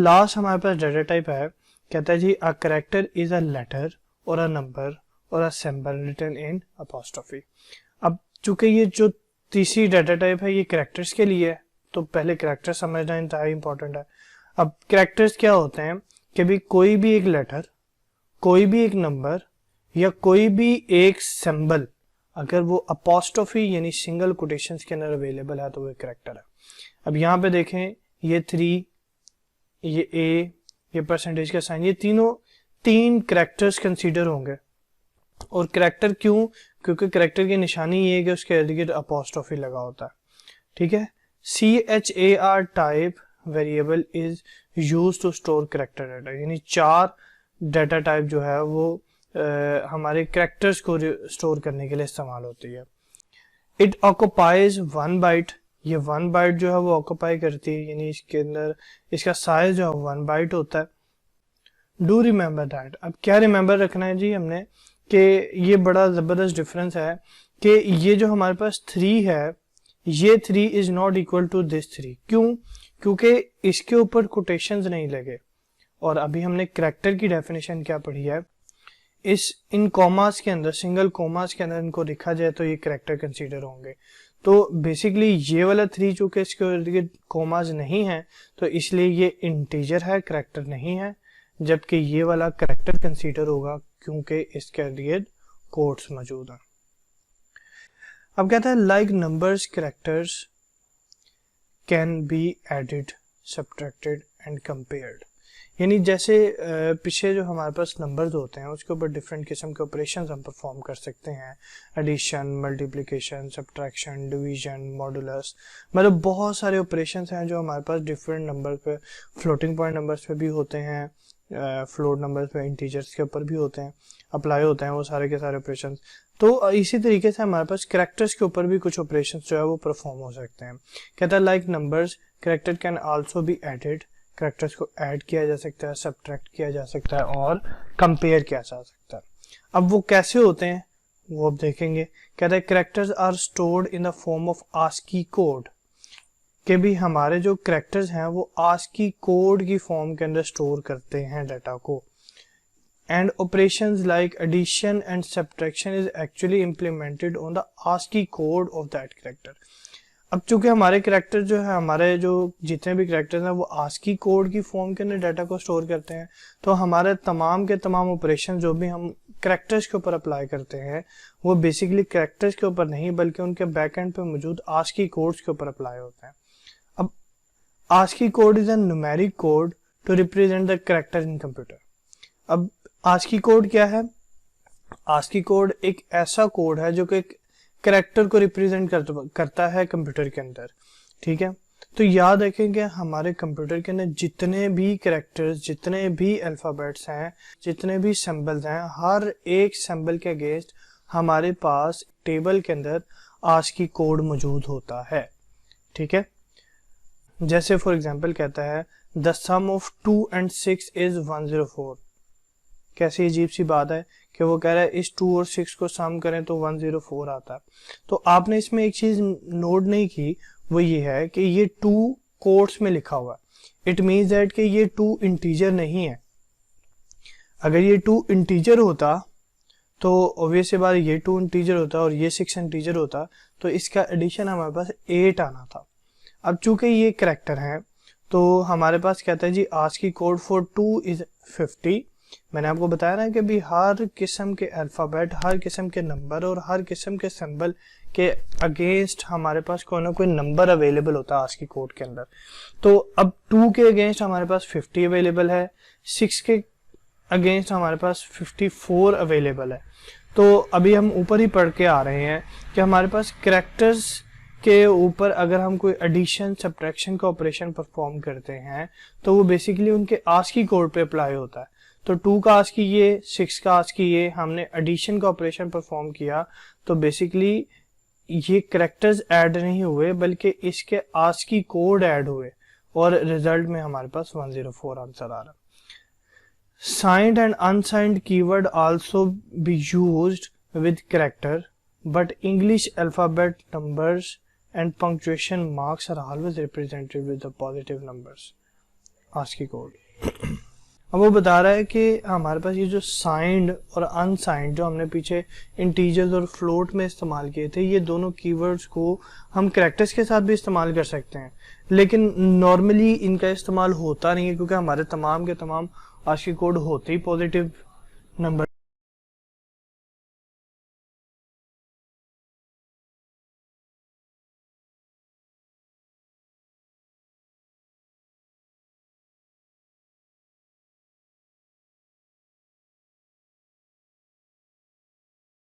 Last हमारे पास data type है, कहता है जी a character is a letter और अ नंबर और a symbol written in apostrophe. अब चूंकि ये जो तीसरी डाटा टाइप है ये कैरेक्टर्स के लिए है, तो पहले कैरेक्टर समझना इंतहाई इंपॉर्टेंट है। अब कैरेक्टर्स क्या होते हैं कि भी कोई भी एक लेटर, कोई भी एक नंबर या कोई भी एक सिंबल अगर वो अपोस्ट्रोफी यानी सिंगल कोटेशंस के अंदर अवेलेबल है तो वो कैरेक्टर है। अब यहाँ पे देखें ये 3, ये ए, ये परसेंटेज का साइन, ये तीनों 3 कैरेक्टर्स कंसीडर होंगे। और कैरेक्टर क्यों? क्योंकि कैरेक्टर की निशानी ये है कि उसके इर्द गिर्द अपोस्ट्रोफी लगा होता है। ठीक है। CHAR type variable is use to store character data, यानी 4 डाटा टाइप जो है वो हमारे कैरेक्टर्स को स्टोर करने के लिए इस्तेमाल होती है। इट ऑक्युपाइज 1 बाइट, ये 1 बाइट जो है वो ऑक्युपाई करती है, यानी इसके अंदर इसका साइज जो है 1 बाइट होता है। डू रिमेंबर दैट, अब क्या रिमेंबर रखना है जी हमने कि ये बड़ा जबरदस्त डिफरेंस है कि ये जो हमारे पास 3 है, ये 3 is not equal to this 3। क्यों? क्योंकि इसके ऊपर कोटेशंस नहीं लगे। और अभी हमने कैरेक्टर की डेफिनेशन क्या पढ़ी है, इन कॉमास के अंदर, सिंगल कॉमास के अंदर इनको लिखा जाए तो ये कैरेक्टर कंसीडर होंगे। तो बेसिकली ये वाला 3 चूंकि इसके इर्द गिर्द कॉमास नहीं है तो इसलिए ये इंटीजर है, कैरेक्टर नहीं है, जबकि ये वाला कैरेक्टर कंसीडर होगा क्योंकि इसके इर्द गिर्द कोट्स मौजूद हैं। अब कहता है like numbers characters can be added, subtracted and compared, यानी जैसे पीछे जो हमारे पास नंबर्स होते हैं उसके ऊपर डिफरेंट किस्म के ऑपरेशंस हम परफॉर्म कर सकते हैं, addition, multiplication, subtraction, division, modulus, मतलब बहुत सारे ऑपरेशंस हैं जो हमारे पास डिफरेंट नंबर पे, फ्लोटिंग पॉइंट नंबर्स पे भी होते हैं, फ्लोट नंबर्स पे, इंटीजर्स के ऊपर भी होते हैं, अप्लाई होते हैं वो सारे के सारे ऑपरेशंस। तो इसी तरीके से हमारे पास कैरेक्टर्स के ऊपर भी कुछ ऑपरेशंस जो है वो परफॉर्म हो सकते हैं। कहता है like numbers character can also be added, characters को ऐड किया जा सकता है, सब्ट्रैक्ट किया जा सकता है और कंपेयर किया जा सकता है। अब वो कैसे होते हैं वो अब देखेंगे। कहता है characters are stored in the form of ASCII code, कि भी हमारे जो कैरेक्टर्स हैं वो आस्की कोड की फॉर्म के अंदर स्टोर करते हैं डाटा को। And operations like addition and subtraction is actually implemented on the ASCII code of that character. अब चूंकि हमारे कैरेक्टर जो है, हमारे जो जितने भी कैरेक्टर्स हैं वो आस्की कोड की फॉर्म के अंदर डाटा को स्टोर करते हैं, तो हमारे तमाम के तमाम ऑपरेशन जो भी हम कैरेक्टर्स के ऊपर अप्लाई करते हैं वो बेसिकली कैरेक्टर्स के ऊपर नहीं बल्कि उनके बैक एंड पे मौजूद आस्की कोड्स के ऊपर अप्लाई होते हैं। अब ASCII code is a numeric code to represent the character in computer. अब आस्की कोड क्या है? आस्की कोड एक ऐसा कोड है जो कि कैरेक्टर को रिप्रेजेंट करता है कंप्यूटर के अंदर। ठीक है, तो याद रखें कि हमारे कंप्यूटर के अंदर जितने भी कैरेक्टर्स, जितने भी अल्फाबेट्स हैं, जितने भी सिंबल्स हैं, हर एक सिंबल के अगेंस्ट हमारे पास टेबल के अंदर आस्की कोड मौजूद होता है। ठीक है, जैसे फॉर एग्जांपल कहता है the sum of 2 and 6 is 104। कैसी अजीब सी बात है कि वो कह रहा है इस 2 और 6 को सम करें तो 104 आता है। तो आपने इसमें एक चीज नोट नहीं की, वो ये है कि ये 2 कोट्स में लिखा हुआ है। इट मीन्स दैट कि ये 2 इंटीजर नहीं है। अगर ये 2 इंटीजर होता तो ऑब्वियस बात ये 2 इंटीजर होता और ये 6 इंटीजर होता तो इसका एडिशन हमारे पास 8 आना था। अब चूंकि ये कैरेक्टर है तो हमारे पास कहता है जी आस्की कोड फॉर 2 इज 50। मैंने आपको बताया ना कि भी हर किस्म के अल्फाबेट, हर किस्म के नंबर और हर किस्म के सिंबल के अगेंस्ट हमारे पास कोई ना कोई नंबर अवेलेबल होता है आस्की कोड के अंदर। तो अब 2 के अगेंस्ट हमारे पास 50 अवेलेबल है, 6 के अगेंस्ट हमारे पास 54 अवेलेबल है। तो अभी हम ऊपर ही पढ़ के आ रहे हैं कि हमारे पास कैरेक्टर्स के ऊपर अगर हम कोई एडिशन, सब्ट्रैक्शन का ऑपरेशन परफॉर्म करते हैं तो वो बेसिकली उनके आस्की कोड पे अप्लाई होता है। तो 2 का आस्की ये, 6 का आस्की ये, हमने एडिशन का ऑपरेशन परफॉर्म किया तो बेसिकली ये कैरेक्टर्स ऐड नहीं हुए बल्कि इसके आस्की कोड ऐड हुए और रिजल्ट में हमारे पास 104 आंसर आ रहा है। Signed and unsigned keyword also be used with character but English alphabet, numbers and punctuation marks are always represented with the positive numbers। ASCII code. अब वो बता रहा है कि हमारे पास ये जो साइंड और अनसाइंड जो हमने पीछे इंटीजर्स और फ्लोट में इस्तेमाल किए थे, ये दोनों कीवर्ड्स को हम कैरेक्टर्स के साथ भी इस्तेमाल कर सकते हैं, लेकिन नॉर्मली इनका इस्तेमाल होता नहीं है क्योंकि हमारे तमाम के तमाम आस्की कोड होते ही पॉजिटिव नंबर